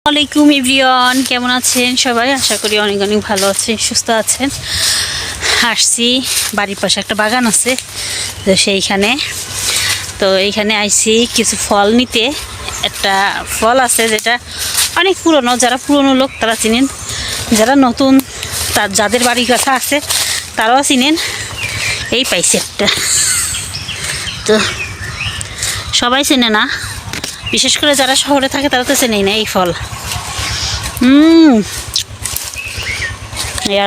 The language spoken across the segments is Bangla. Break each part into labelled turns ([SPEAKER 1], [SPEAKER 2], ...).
[SPEAKER 1] আসসালামাইকুম এভরিওয়ান, কেমন আছেন সবাই? আশা করি অনেক অনেক ভালো আছেন, সুস্থ আছেন। আসছি, বাড়ির পাশে একটা বাগান আছে তো সেইখানে। তো এইখানে আইছি কিছু ফল নিতে। একটা ফল আছে যেটা অনেক পুরনো, যারা পুরনো লোক তারা চিনেন, যারা নতুন যাদের বাড়ির কাছে আছে তারাও চিনেন। এই পাইছি একটা, তো সবাই চেনে না, বিশেষ করে যারা শহরে থাকে তারা তো চেনেই না এই ফল।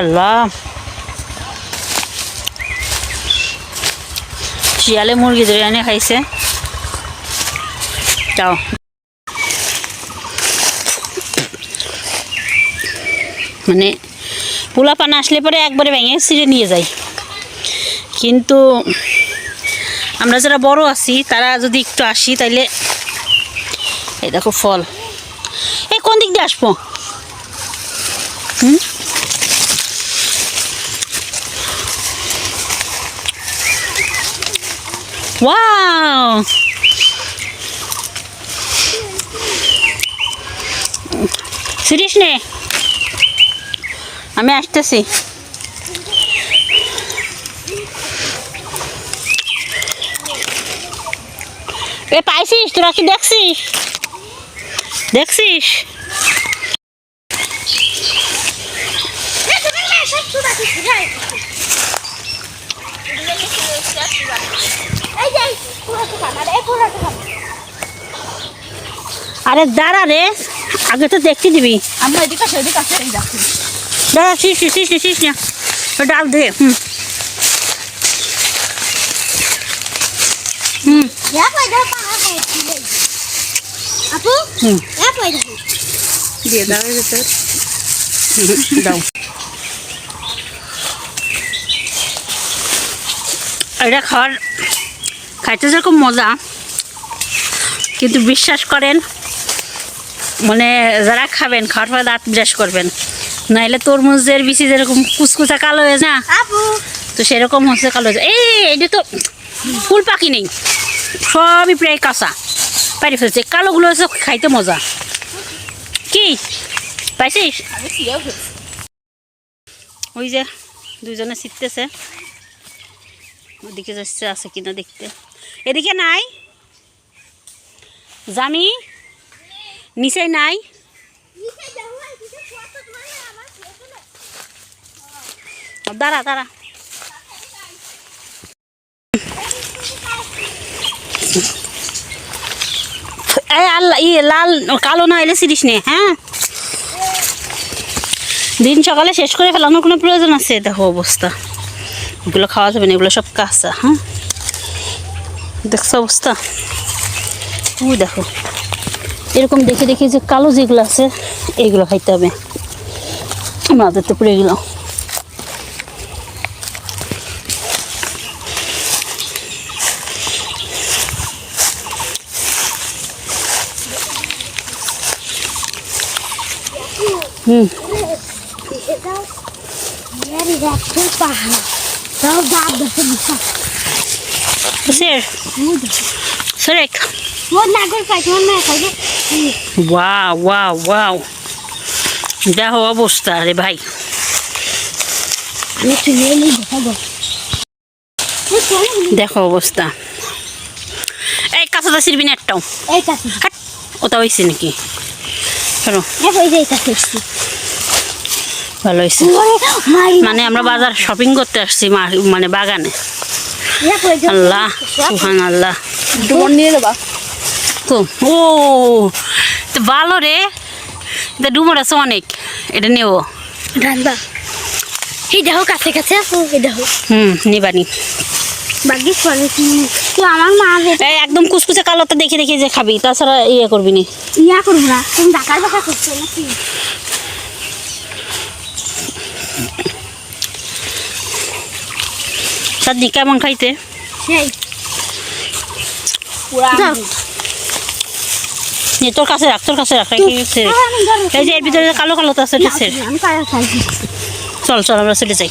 [SPEAKER 1] আল্লাহ, শিয়ালে মুরগি ধরে এনে খাইছে। যাও, মানে পোলা পানা আসলে পরে একবারে ভেঙে ছিঁড়ে নিয়ে যায়, কিন্তু আমরা যারা বড় আছি তারা যদি একটু আসি তাইলে এই দেখো ফল। এই কোন দিক দিয়ে আসবো? ওয়াও, সিরিস নে, আমি আসতেছি। এ পাইছিস? তোরা কি দেখছিস? দেখছিস? আরে দাঁড়া রে, আগে তো দেখতে দিবি।
[SPEAKER 2] আমরা এদিকে আছে
[SPEAKER 1] দাঁড়া, শিস না, ডাল দে।
[SPEAKER 2] আপু
[SPEAKER 1] দিয়ে দাও দাও। এটা খাইতে যেরকম মজা, কিন্তু বিশ্বাস করেন, মানে যারা খাবেন খাওয়ার পরে দাঁত ব্রাশ করবেন, নাইলে তরমুজের বিচি যেরকম কুচকুচা কালো হয়ে না, তো সেরকম হচ্ছে কালো হয়ে যায়। এইটা তো ফুল পাখি নেই, সবই প্রায় কাঁচা পাইরে ফেলছে। কালোগুলো হচ্ছে খাইতে মজা। কি পাইছিস? ওই যে দুজনে ছিটতেছে, ওদিকে যাচ্ছে আছে কিনা দেখতে। এদিকে নাই, জানি নিচে নাই। দাঁড়া দাঁড়া, আল্লাহ, লাল কালো না এলে সিরিস নে। হ্যাঁ, দিন সকালে শেষ করে ফেলানোর কোনো প্রয়োজন আছে? দেখো অবস্থা, এগুলো খাওয়া যাবে না, এগুলো সব কাঁচা। হ্যাঁ, দেখছো অবস্থা? ওই দেখো, এরকম দেখে দেখে যে কালো যেগুলো আছে এইগুলো খাইতে হবে। আমাদের তো পড়ে গেল। দেখো অবস্থা রে ভাই, দেখো অবস্থা। এই কাঁচাটা ছিড়বি না একটাও। ওটা হয়েছে নাকি? ভালো হয়েছে, মানে আমরা বাজার শপিং করতে আসছি, মানে বাগানে। আল্লাহ সুবহান আল্লাহ,
[SPEAKER 2] নিয়ে যাবা
[SPEAKER 1] তো ও তো ভালো রে, এটা ডুমর আছে অনেক, এটা নেবো।
[SPEAKER 2] এই দেখো কাছে কাছে আসো, এই দেখো।
[SPEAKER 1] নিবানি
[SPEAKER 2] বাকি তো আমার মা
[SPEAKER 1] একদম কুচকুচে কালোটা দেখে দেখে যে খাবি, তাছাড়া ইয়ে করবি না।
[SPEAKER 2] ইয়া করবো না, তুমি ডাকার বাকা করছো নাকি?
[SPEAKER 1] চাঁদনি কেমন খাইতে?
[SPEAKER 2] সেই
[SPEAKER 1] তোর কাছে রাখ, তোর কাছে রাখ। এই যে এর ভিতরে কালো কালো তো আছে, চল চল আমরা চলে যাই।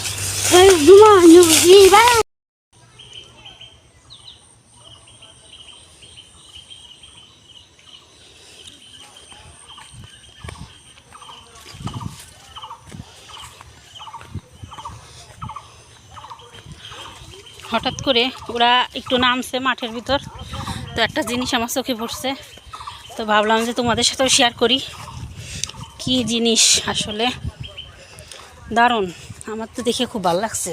[SPEAKER 1] হঠাৎ করে ওরা একটু নামছে মাঠের ভিতর, তো একটা জিনিস আমার চোখে পড়ছে, তো ভাবলাম যে তোমাদের সাথেও শেয়ার করি। কি জিনিস আসলে দারুণ, আমার তো দেখে খুব ভালো লাগছে।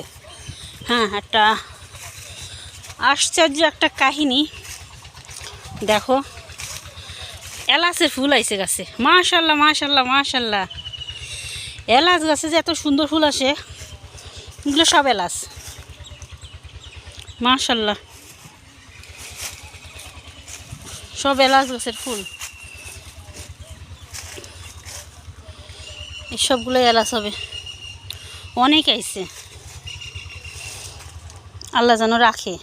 [SPEAKER 1] হ্যাঁ, একটা আশ্চর্য একটা কাহিনী। দেখো, এলাচের ফুল আইছে গাছে, মাশাল্লাহ মাশাল্লাহ মাশাল্লাহ। এলাচ গাছে যে এত সুন্দর ফুল আসে, এগুলো সব এলাচ, মাশাল্লাহ, সব এলাচ গাছের ফুল। এই সবগুলো এলাচ হবে, অনেক আইছে, আল্লাহ যেন রাখে।